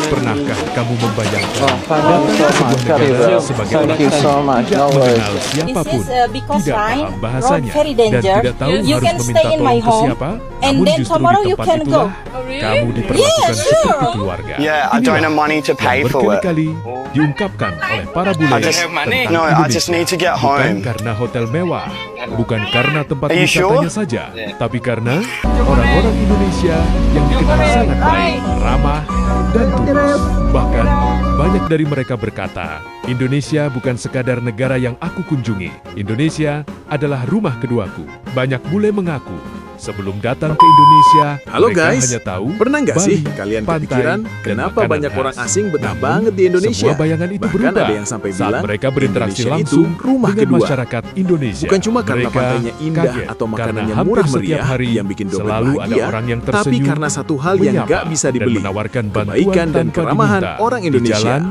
Pernahkah kamu membayangkan Oh, thank you so much, Karibel. sebagai Thank orang you so asing much. tidak No worries. mengenal siapapun, because tidak Ryan, paham bahasanya, road very dan danger. tidak tahu You harus can meminta stay in my tolong ke home, siapa? and Namun then justru tomorrow di you tempat can go. itulah kamu diperlakukan Yeah, sure. seperti keluarga. Yeah, I Inilah don't have money to yang pay for it. berkali-kali diungkapkan oleh para bule I just- tentang No, I Indonesia. just need to get Bukan home. karena hotel mewah, bukan karena tempat Are you wisatanya sure? saja, tapi karena orang-orang Indonesia yang dikenal sangat baik, ramah, dan tulus. Bahkan banyak dari mereka berkata, Indonesia bukan sekadar negara yang aku kunjungi. Indonesia adalah rumah keduaku. Banyak bule mengaku, sebelum datang ke Indonesia, Halo mereka guys, hanya tahu pernah nggak Bali, sih kalian pantai, kepikiran dan kenapa makanan banyak khas? orang asing betah Namun, banget di Indonesia? Semua bayangan itu Bahkan berubah ada yang sampai saat bilang mereka berinteraksi Indonesia langsung itu rumah dengan kedua. masyarakat Indonesia. Bukan cuma karena Mereka pantainya indah kaget atau karena makanannya hampir murah setiap meriah hari yang bikin dompet selalu ada bahagia, orang yang tapi tersenyum, karena satu hal yang menyapa, nggak bisa dan dibeli, menawarkan bantuan kebaikan dan tanpa keramahan diminta. orang Di Indonesia. jalan,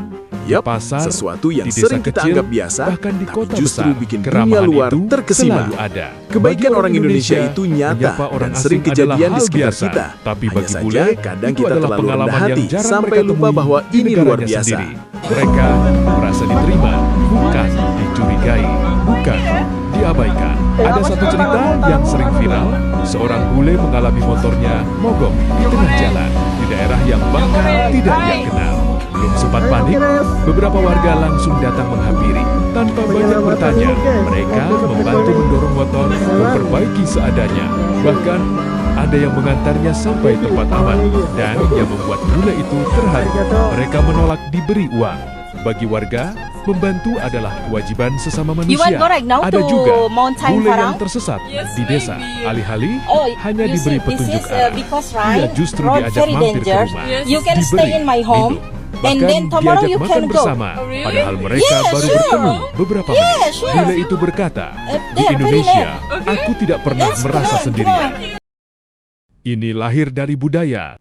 di Yap, pasar, sesuatu yang di desa sering kita kecil, anggap biasa, bahkan di tapi kota justru besar, bikin dunia keramahan luar itu terkesima. selalu ada. Kebaikan Bagi orang Indonesia itu nyata menyapa orang dan sering asing adalah kejadian di hal sekitar biasa. kita. Tapi Hanya bagi saja, bule, kadang itu kita adalah terlalu pengalaman rendah yang hati jarang sampai mereka lupa temui bahwa di ini negaranya luar biasa. sendiri. Mereka merasa diterima, bukan dicurigai, bukan diabaikan. Ada satu cerita yang sering viral, seorang bule mengalami motornya mogok di tengah jalan, di daerah yang bahkan tidak ia kenal. Belum sempat panik, beberapa warga langsung datang menghampiri. Tanpa banyak bertanya, mereka membantu mendorong motor, memperbaiki seadanya. Bahkan, ada yang mengantarnya sampai tempat aman. Dan yang membuat bule itu terharu, mereka menolak diberi uang. Bagi warga, membantu adalah kewajiban sesama You want manusia. go right now Ada to juga Mount Time bule yang Farang? tersesat Yes, di desa. maybe. Alih-alih Oh, hanya you diberi see, petunjuk this is arah. because Ia Ryan, justru road diajak very mampir ke danger. rumah. Yes. You can Diberi stay in my home, minum. and Bahkan then tomorrow diajak you makan can go. bersama. Oh, really? Padahal mereka Yeah, baru sure. bertemu beberapa Yeah, menit. sure. Bule itu berkata, they di are very Indonesia, nice. aku tidak pernah Yes, merasa come on, sendirian. come Ini lahir dari budaya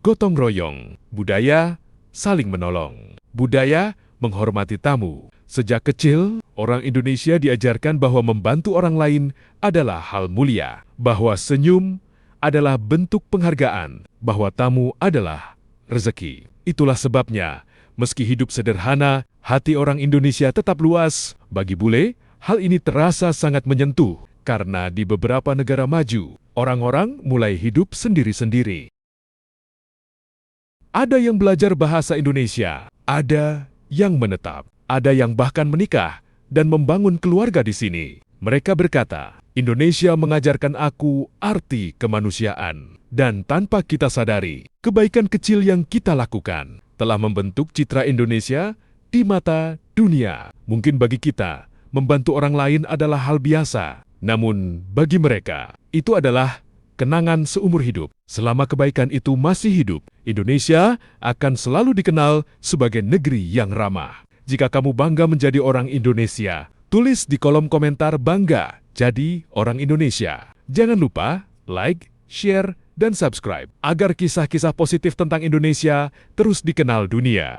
gotong royong, budaya saling menolong, budaya menghormati tamu. Sejak kecil, orang Indonesia diajarkan bahwa membantu orang lain adalah hal mulia, bahwa senyum adalah bentuk penghargaan, bahwa tamu adalah rezeki. Itulah sebabnya, meski hidup sederhana, hati orang Indonesia tetap luas. Bagi bule, hal ini terasa sangat menyentuh, karena di beberapa negara maju, orang-orang mulai hidup sendiri-sendiri. Ada yang belajar bahasa Indonesia, ada yang menetap, ada yang bahkan menikah dan membangun keluarga di sini. Mereka berkata, Indonesia mengajarkan aku arti kemanusiaan. Dan tanpa kita sadari, kebaikan kecil yang kita lakukan telah membentuk citra Indonesia di mata dunia. Mungkin bagi kita, membantu orang lain adalah hal biasa. Namun, bagi mereka, itu adalah kenangan seumur hidup. Selama kebaikan itu masih hidup, Indonesia akan selalu dikenal sebagai negeri yang ramah. Jika kamu bangga menjadi orang Indonesia, tulis di kolom komentar bangga jadi orang Indonesia. Jangan lupa like, share, dan subscribe agar kisah-kisah positif tentang Indonesia terus dikenal dunia.